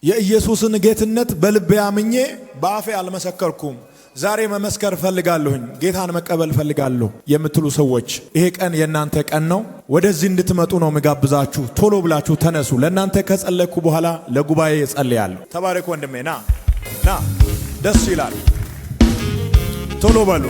የኢየሱስን ጌትነት በልቤ አምኜ በአፌ አልመሰከርኩም። ዛሬ መመስከር ፈልጋለሁኝ፣ ጌታን መቀበል ፈልጋለሁ የምትሉ ሰዎች ይሄ ቀን የናንተ ቀን ነው። ወደዚህ እንድትመጡ ነው መጋብዛችሁ። ቶሎ ብላችሁ ተነሱ። ለናንተ ከጸለይኩ በኋላ ለጉባኤ እጸልያለሁ። ተባረክ ወንድሜ፣ ና ደስ ይላል። ቶሎ በሉ።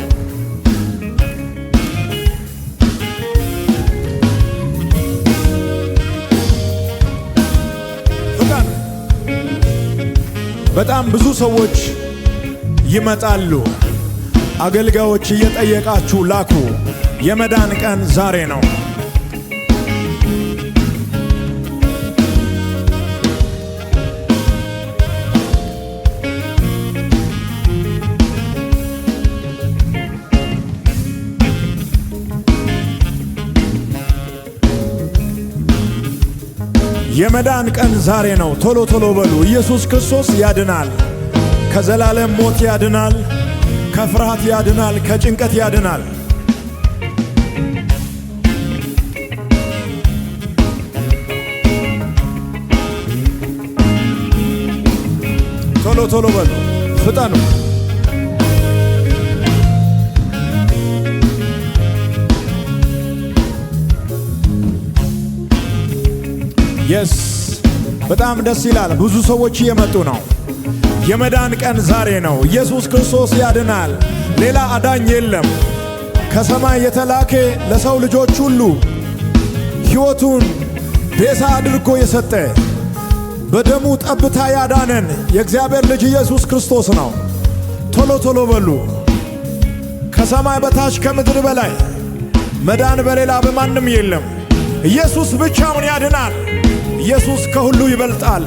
በጣም ብዙ ሰዎች ይመጣሉ። አገልጋዮች እየጠየቃችሁ ላኩ። የመዳን ቀን ዛሬ ነው። የመዳን ቀን ዛሬ ነው። ቶሎ ቶሎ በሉ። ኢየሱስ ክርስቶስ ያድናል። ከዘላለም ሞት ያድናል። ከፍርሃት ያድናል። ከጭንቀት ያድናል። ቶሎ ቶሎ በሉ፣ ፍጠኑ። የስ በጣም ደስ ይላል። ብዙ ሰዎች እየመጡ ነው። የመዳን ቀን ዛሬ ነው። ኢየሱስ ክርስቶስ ያድናል። ሌላ አዳኝ የለም። ከሰማይ የተላከ ለሰው ልጆች ሁሉ ሕይወቱን ቤዛ አድርጎ የሰጠ በደሙ ጠብታ ያዳነን የእግዚአብሔር ልጅ ኢየሱስ ክርስቶስ ነው። ቶሎ ቶሎ በሉ። ከሰማይ በታች ከምድር በላይ መዳን በሌላ በማንም የለም። ኢየሱስ ብቻውን ያድናል። ኢየሱስ ከሁሉ ይበልጣል።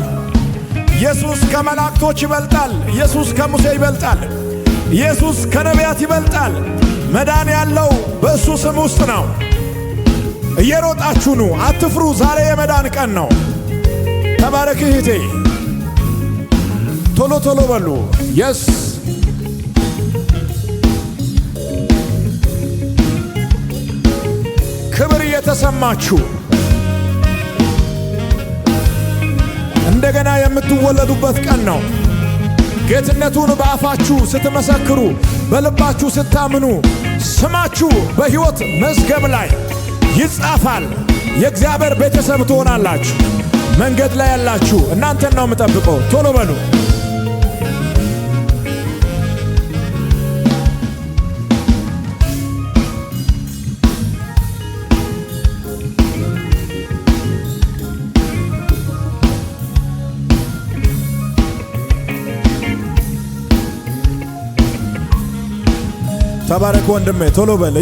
ኢየሱስ ከመላእክቶች ይበልጣል። ኢየሱስ ከሙሴ ይበልጣል። ኢየሱስ ከነቢያት ይበልጣል። መዳን ያለው በእሱ ስም ውስጥ ነው። እየሮጣችሁ ኑ፣ አትፍሩ። ዛሬ የመዳን ቀን ነው። ተባረክ እህቴ። ቶሎ ቶሎ በሉ። የስ ክብር እየተሰማችሁ እንደገና የምትወለዱበት ቀን ነው። ጌትነቱን በአፋችሁ ስትመሰክሩ፣ በልባችሁ ስታምኑ ስማችሁ በሕይወት መዝገብ ላይ ይጻፋል። የእግዚአብሔር ቤተሰብ ትሆናላችሁ። መንገድ ላይ ያላችሁ እናንተን ነው የምጠብቀው። ቶሎ በሉ። ተባረክ ወንድሜ፣ ቶሎ በል።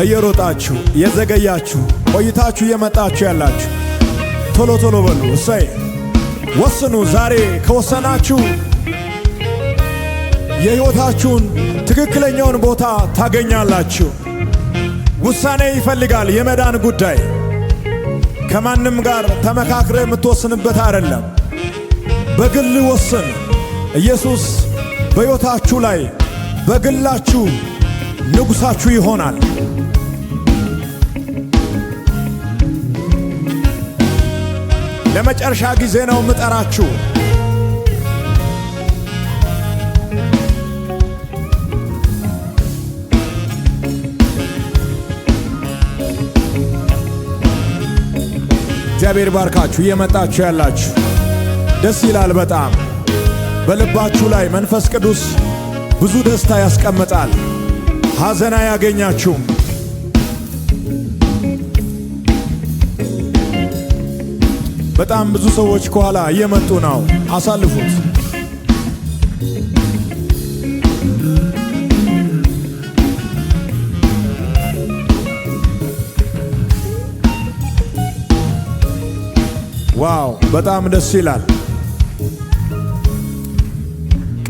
እየሮጣችሁ የዘገያችሁ ቆይታችሁ የመጣችሁ ያላችሁ ቶሎ ቶሎ በሉ። እሰይ ወስኑ። ዛሬ ከወሰናችሁ የሕይወታችሁን ትክክለኛውን ቦታ ታገኛላችሁ። ውሳኔ ይፈልጋል የመዳን ጉዳይ። ከማንም ጋር ተመካክረ የምትወስንበት አይደለም። በግል ወስን። ኢየሱስ በሕይወታችሁ ላይ በግላችሁ ንጉሳችሁ ይሆናል። ለመጨረሻ ጊዜ ነው ምጠራችሁ። እግዚአብሔር ባርካችሁ። እየመጣችሁ ያላችሁ ደስ ይላል በጣም። በልባችሁ ላይ መንፈስ ቅዱስ ብዙ ደስታ ያስቀምጣል። ሐዘን አያገኛችሁም። በጣም ብዙ ሰዎች ከኋላ እየመጡ ነው። አሳልፉት። ዋው በጣም ደስ ይላል።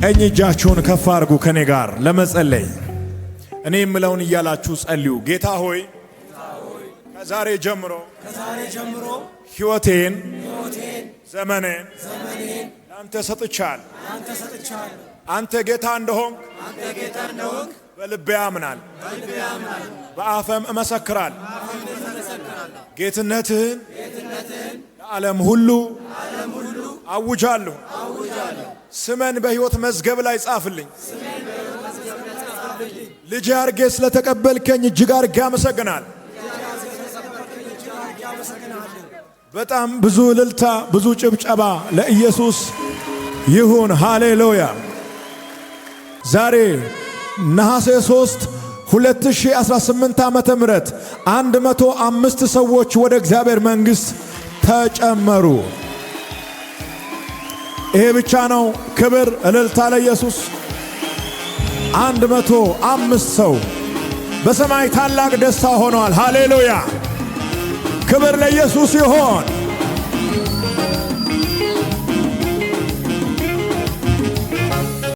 ቀኝ እጃችሁን ከፍ አድርጉ ከኔ ጋር ለመጸለይ። እኔ የምለውን እያላችሁ ጸልዩ። ጌታ ሆይ ከዛሬ ጀምሮ ሕይወቴን ዘመኔን ላንተ ሰጥቻለሁ። አንተ ጌታ እንደሆንክ በልቤ አምናለሁ፣ በአፌም እመሰክራለሁ። ጌትነትህን ለዓለም ሁሉ አውጃለሁ ስመን በሕይወት መዝገብ ላይ ጻፍልኝ። ልጅ አርጌ ስለተቀበልከኝ እጅግ አርጌ አመሰግናለሁ። በጣም ብዙ እልልታ ብዙ ጭብጨባ ለኢየሱስ ይሁን። ሃሌሉያ። ዛሬ ነሐሴ 3 2018 ዓመተ ምህረት 105 ሰዎች ወደ እግዚአብሔር መንግሥት ተጨመሩ። ይሄ ብቻ ነው። ክብር እልልታ ለኢየሱስ። 105 ሰው በሰማይ ታላቅ ደስታ ሆኗል። ሃሌሉያ። ክብር ለኢየሱስ ይሆን።